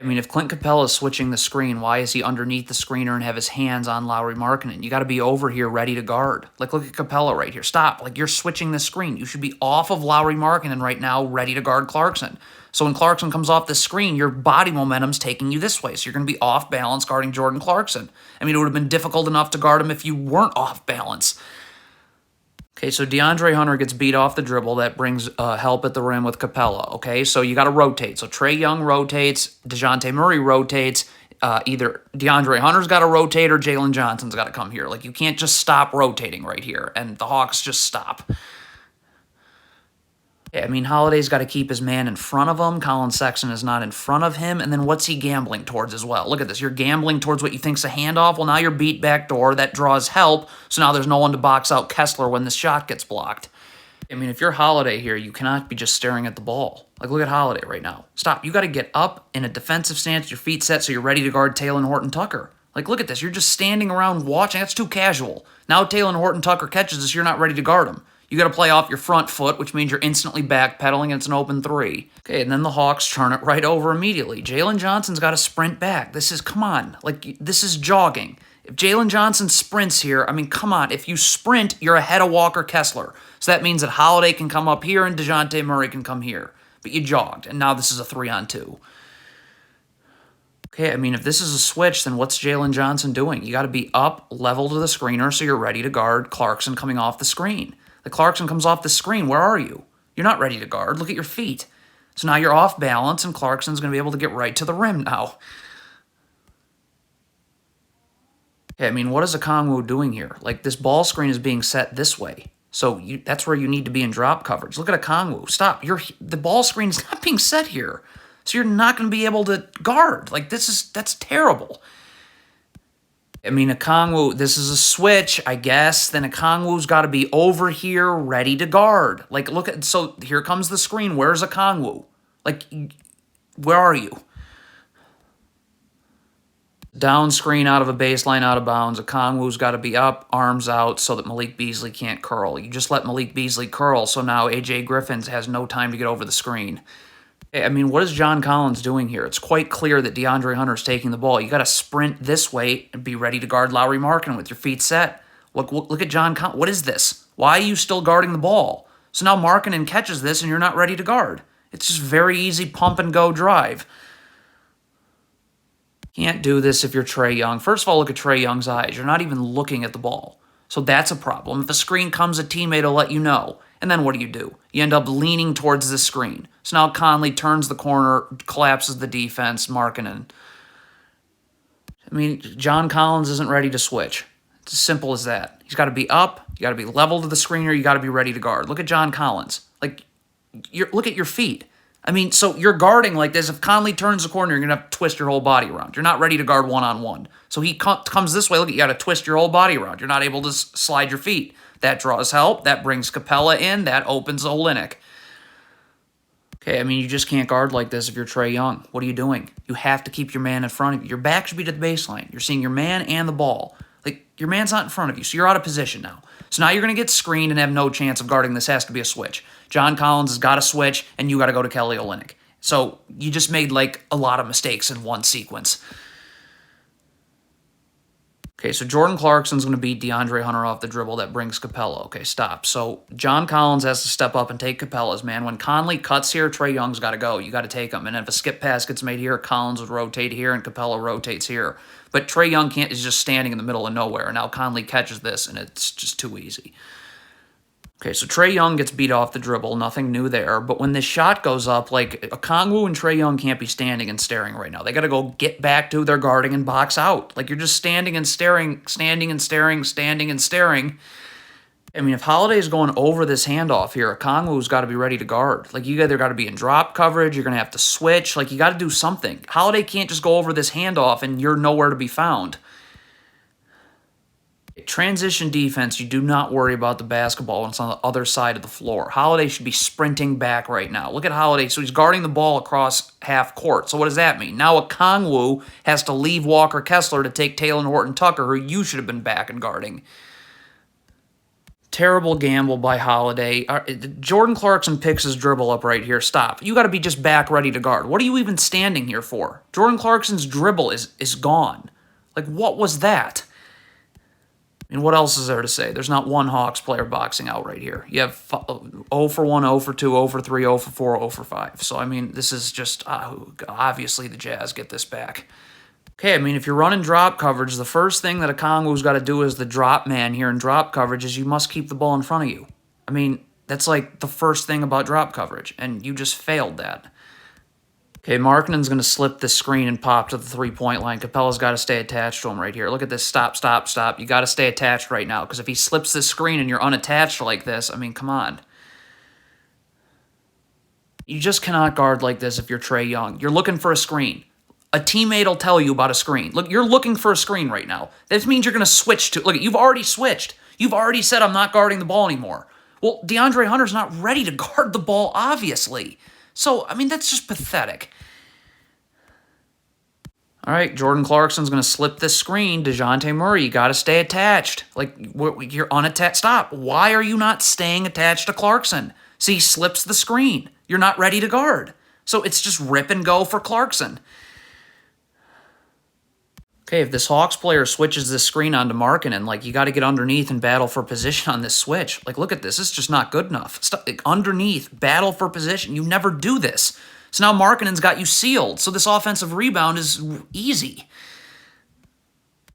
I mean, if Clint Capella is switching the screen, why is he underneath the screener and have his hands on Lowry Markkinen? You got to be over here ready to guard. Like, look at Capella right here. Stop. Like, you're switching the screen. You should be off of Lowry Markkinen right now, ready to guard Clarkson. So when Clarkson comes off the screen, your body momentum's taking you this way. So you're going to be off balance guarding Jordan Clarkson. I mean, it would have been difficult enough to guard him if you weren't off balance. Okay, so DeAndre Hunter gets beat off the dribble. That brings help at the rim with Capella, okay? So you got to rotate. So Trae Young rotates, DeJounte Murray rotates. Either DeAndre Hunter's got to rotate or Jalen Johnson's got to come here. Like, you can't just stop rotating right here, and the Hawks just stop. I mean, Holiday's got to keep his man in front of him. Colin Sexton is not in front of him. And then what's he gambling towards as well? Look at this. You're gambling towards what you think's a handoff. Well, now you're beat back door. That draws help. So now there's no one to box out Kessler when this shot gets blocked. I mean, if you're Holiday here, you cannot be just staring at the ball. Like, look at Holiday right now. Stop. You got to get up in a defensive stance, your feet set so you're ready to guard Taylor Horton-Tucker. Like, look at this. You're just standing around watching. That's too casual. Now Taylor Horton-Tucker catches this. You're not ready to guard him. You got to play off your front foot, which means you're instantly backpedaling and it's an open three. Okay, and then the Hawks turn it right over immediately. Jalen Johnson's got to sprint back. Come on. Like, this is jogging. If Jalen Johnson sprints here, I mean, come on. If you sprint, you're ahead of Walker Kessler. So that means that Holiday can come up here and DeJounte Murray can come here. But you jogged, and now this is a 3-on-2. Okay, I mean, if this is a switch, then what's Jalen Johnson doing? You got to be up, level to the screener, so you're ready to guard Clarkson coming off the screen. The Clarkson comes off the screen. Where are you? You're not ready to guard. Look at your feet. So now you're off balance, and Clarkson's going to be able to get right to the rim now. Okay, I mean, what is Okongwu doing here? Like, this ball screen is being set this way. So that's where you need to be in drop coverage. Look at Okongwu. Stop. The ball screen is not being set here. So you're not going to be able to guard. Like, that's terrible. I mean, Okongwu, this is a switch, I guess. Then Okongwu's got to be over here ready to guard. Like, look at, so here comes the screen. Where's Okongwu? Like, where are you? Down screen out of a baseline, out of bounds. Okongwu's got to be up, arms out, so that Malik Beasley can't curl. You just let Malik Beasley curl, so now A.J. Griffin has no time to get over the screen. I mean, what is John Collins doing here? It's quite clear that DeAndre Hunter's taking the ball. You got to sprint this way and be ready to guard Lowry Markkinen with your feet set. Look at John Collins. What is this? Why are you still guarding the ball? So now Markkinen catches this and you're not ready to guard. It's just very easy pump and go drive. Can't do this if you're Trae Young. First of all, look at Trae Young's eyes. You're not even looking at the ball. So that's a problem. If a screen comes, a teammate will let you know. And then what do? You end up leaning towards the screen. So now Conley turns the corner, collapses the defense, Markkinen. I mean, John Collins isn't ready to switch. It's as simple as that. He's got to be up. You got to be level to the screener. You got to be ready to guard. Look at John Collins. Like, look at your feet. I mean, so you're guarding like this. If Conley turns the corner, you're going to have to twist your whole body around. You're not ready to guard one-on-one. So he comes this way. Look, you got to twist your whole body around. You're not able to slide your feet. That draws help. That brings Capella in. That opens Olynyk. Okay, I mean, you just can't guard like this if you're Trae Young. What are you doing? You have to keep your man in front of you. Your back should be to the baseline. You're seeing your man and the ball. Like, your man's not in front of you, so you're out of position now. So now you're going to get screened and have no chance of guarding. This has to be a switch. John Collins has got to switch, and you got to go to Kelly Olynyk. So you just made, like, a lot of mistakes in one sequence. Okay, so Jordan Clarkson's going to beat DeAndre Hunter off the dribble. That brings Capella. Okay, stop. So John Collins has to step up and take Capella's, man. When Conley cuts here, Trae Young's got to go. You got to take him. And if a skip pass gets made here, Collins would rotate here and Capella rotates here. But Trae Young is just standing in the middle of nowhere. And now Conley catches this, and it's just too easy. Okay, so Trae Young gets beat off the dribble. Nothing new there. But when this shot goes up, like, Okongwu and Trae Young can't be standing and staring right now. They got to go get back to their guarding and box out. Like, you're just standing and staring, standing and staring, standing and staring. I mean, if Holiday's going over this handoff here, Okongwu's got to be ready to guard. Like, you either got to be in drop coverage, you're going to have to switch. Like, you got to do something. Holiday can't just go over this handoff and you're nowhere to be found. Transition defense, you do not worry about the basketball when it's on the other side of the floor. Holiday should be sprinting back right now. Look at Holiday. So he's guarding the ball across half court. So what does that mean? Now Okongwu has to leave Walker Kessler to take Taylor Horton-Tucker, who you should have been back and guarding. Terrible gamble by Holiday. Jordan Clarkson picks his dribble up right here. Stop. You got to be just back ready to guard. What are you even standing here for? Jordan Clarkson's dribble is gone. Like, what was that? I mean, what else is there to say? There's not one Hawks player boxing out right here. You have 0 for 1, 0 for 2, 0 for 3, 0 for 4, 0 for 5. So, I mean, this is just, obviously the Jazz get this back. Okay, I mean, if you're running drop coverage, the first thing that Okongwu's got to do as the drop man here in drop coverage is you must keep the ball in front of you. I mean, that's like the first thing about drop coverage, and you just failed that. Okay, Markkanen's going to slip this screen and pop to the three-point line. Capella's got to stay attached to him right here. Look at this. Stop, stop, stop. You got to stay attached right now, because if he slips this screen and you're unattached like this, I mean, come on. You just cannot guard like this if you're Trae Young. You're looking for a screen. A teammate will tell you about a screen. Look, you're looking for a screen right now. This means you're going to switch to... Look, you've already switched. You've already said, I'm not guarding the ball anymore. Well, DeAndre Hunter's not ready to guard the ball, obviously. So, I mean, that's just pathetic. All right, Jordan Clarkson's going to slip this screen. DeJounte Murray, you got to stay attached. Like, you're unattached. Stop. Why are you not staying attached to Clarkson? See, he slips the screen. You're not ready to guard. So it's just rip and go for Clarkson. Okay, if this Hawks player switches this screen onto Markkanen, like, you got to get underneath and battle for position on this switch. Like, look at this. It's just not good enough. Underneath, battle for position. You never do this. So now Markkanen's got you sealed. So this offensive rebound is easy.